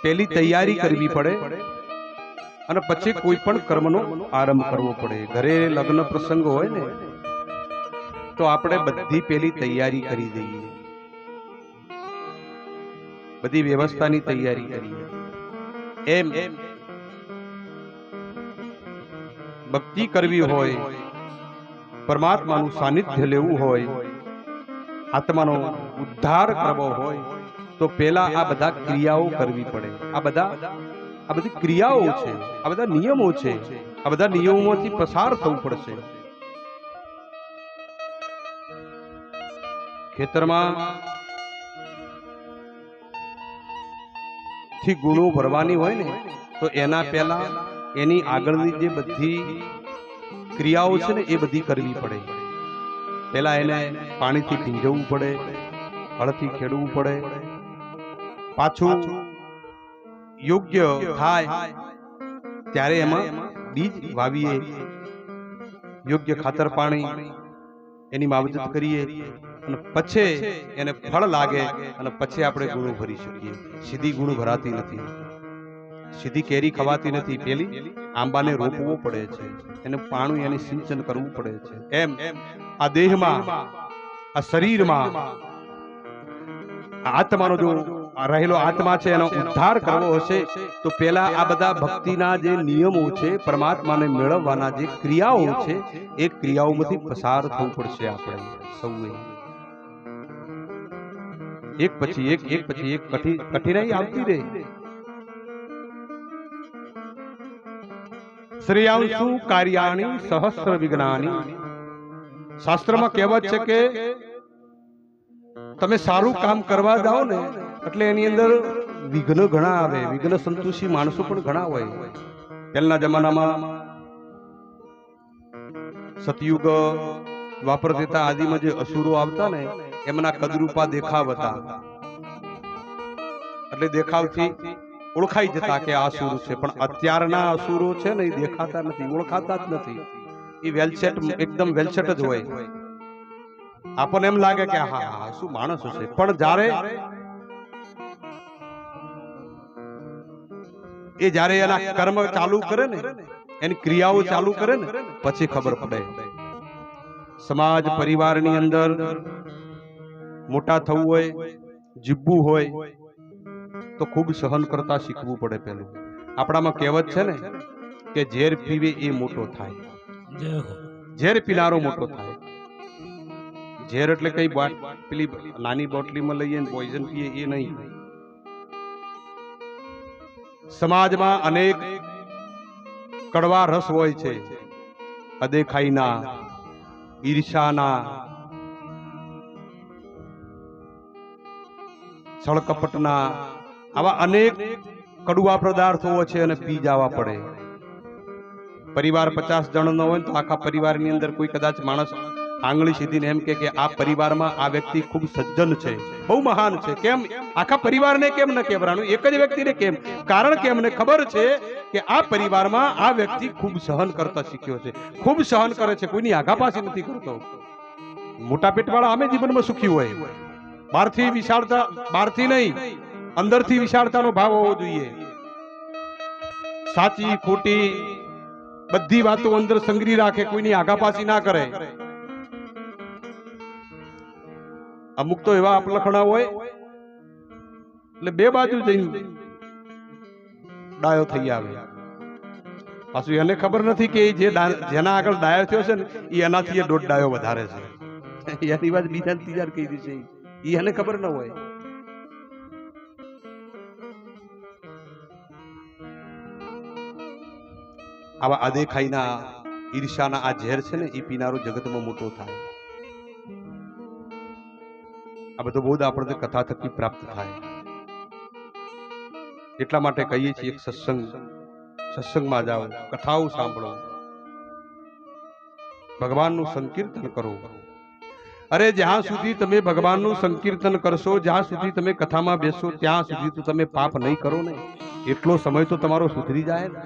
પહેલી તૈયારી કરવી પડે અને પછી કોઈ પણ કર્મનો આરંભ કરવો પડે. ઘરે લગ્ન પ્રસંગ હોય ને તો આપણે બધી પહેલી તૈયારી કરી દઈએ, બધી વ્યવસ્થાની તૈયારી કરીએ. એમ ભક્તિ કરવી હોય, પરમાત્માનું સાનિધ્ય લેવું હોય, આત્માનો ઉદ્ધાર કરવો હોય તો પહેલા આ બધા ક્રિયાઓ કરવી પડે. આ બધી ક્રિયાઓ છે, આ બધા નિયમો છે. આ બધા નિયમોમાંથી પસાર થવું પડશે. ખેતરમાં થી ગુણો ભરવાની હોય ને તો એના પહેલા એની આગળની જે બધી ક્રિયાઓ છે ને એ બધી કરવી પડે. પહેલા એને પાણીથી ભીંજવવું પડે, હળથી ખેડવું પડે, પાછું યોગ્ય થાય ત્યારે એમાં બીજ વાવીએ, યોગ્ય ખાતર પાણી એની માવજત કરીએ અને પછી એને ફળ લાગે અને પછી આપણે ગુણો ભરી શકીએ. સીધી ગુણો ભરાતી નથી, સીધી કેરી ખવાતી નથી. પેલી આંબાને રોપવો પડે છે, એને પાણી એને સિંચન કરવું પડે છે. એમ આ દેહમાં, આ શરીરમાં આત્માનો જો રહેલો આત્મા છે એનો ઉદ્ધાર કરવો હશે તો પહેલા આ બધા ભક્તિના જે નિયમો છે, પરમાત્માને મેળવવાના જે ક્રિયાઓ છે એ ક્રિયાઓમાંથી પસાર થવું પડશે. આપણે સૌએ એક પછી એક કઠિનાઈ આવતી રહે. શ્રેયાંશુ કાર્યાણી સહસ્ર વિઘ્નાની. શાસ્ત્રમાં કહેવત છે કે તમે સારું કામ કરવા જાઓ ને એટલે એની અંદર વિઘ્ન ઘણા આવે. વિઘ્ન સંતોષી માણસો પણ ઘણા હોય. પહેલાના જમાનામાં સતયુગ, દ્વાપર ત્રેતા આદિમાં જે અસુરો આવતા ને એમના કદરૂપા દેખાવ હતા, એટલે દેખાવથી ઓળખાઈ જતા કે આ અસુર છે. પણ અત્યારના અસુરો છે ને એ દેખાતા નથી, ઓળખાતા જ નથી. એ વેલસેટ, એકદમ વેલસેટ જ હોય. આપણને એમ લાગે કે હા શું માણસ હશે, પણ જ્યારે એના કર્મ ચાલુ કરે ને, એની ક્રિયાઓ ચાલુ કરે ને પછી ખબર પડે. સમાજ પરિવારની અંદર મોટા થવું હોય, જીવવું હોય તો ખૂબ સહન કરતા શીખવું પડે. પેલું આપણામાં કહેવત છે ને કે ઝેર પીવે એ મોટો થાય, ઝેર પીનારો મોટો થાય. ઝેર એટલે કઈ પેલી નાની બોટલીમાં લઈએ પોઈઝન પીએ એ નહીં. સમાજમાં અનેક કડવા રસ હોય છે, અદેખાઈના, ઈર્ષાના, છળકપટના, આવા અનેક કડવા પદાર્થો છે અને પી જવા પડે. પરિવાર 50 જણનો હોય તો આખા પરિવારની અંદર કોઈ કદાચ માણસ આંગળી સીધીને એમ કે આ પરિવારમાં આ વ્યક્તિ ખૂબ સજ્જન છે, બહુ મહાન છે. કેમ આખા પરિવારને કેમ ન કહેવાનું, એક જ વ્યક્તિને કેમ? કારણ કે અમને ખબર છે કે આ પરિવારમાં આ વ્યક્તિ ખૂબ સહન કરતા શીખ્યો છે, ખૂબ સહન કરે છે, કોઈની આઘાપાછી નથી કરતો. મોટા પેટવાળા અમે જીવનમાં સુખી હોય. બહારથી વિશાળતા, બહારથી નહીં અંદરથી વિશાળતાનો ભાવ હોવો જોઈએ. સાચી ખોટી બધી વાતો અંદર સંગ્રહી રાખે, કોઈની આઘાપાછી ના કરે. અમુક તો એવા અપલખણા હોય એટલે બે બાજુ જઈને ડાયો થઈ આવે. પાછું એને ખબર નથી કે જેના આગળ ડાયો થયો છે ને એ એનાથી દોઢ ડાયો વધારે છે. એની વાત બીજા ત્રીજા કહી દીધી, એ એને ખબર ન હોય. આવા અદેખાઈના, ઈર્ષાના આ ઝેર છે ને એ પીનારો જગતમાં મોટો થાય. આ બધો બોધ આપણને કથા થકી પ્રાપ્ત થાય. એટલા માટે કહીએ છીએ સત્સંગમાં જાઓ, કથાઓ સાંભળો, ભગવાનનું સંકીર્તન કરો. અરે જ્યાં સુધી તમે ભગવાનનું સંકીર્તન કરશો, જ્યાં સુધી તમે કથામાં બેસો ત્યાં સુધી તો તમે પાપ નહીં કરો ને એટલો સમય તો તમારો સુધરી જાય ને.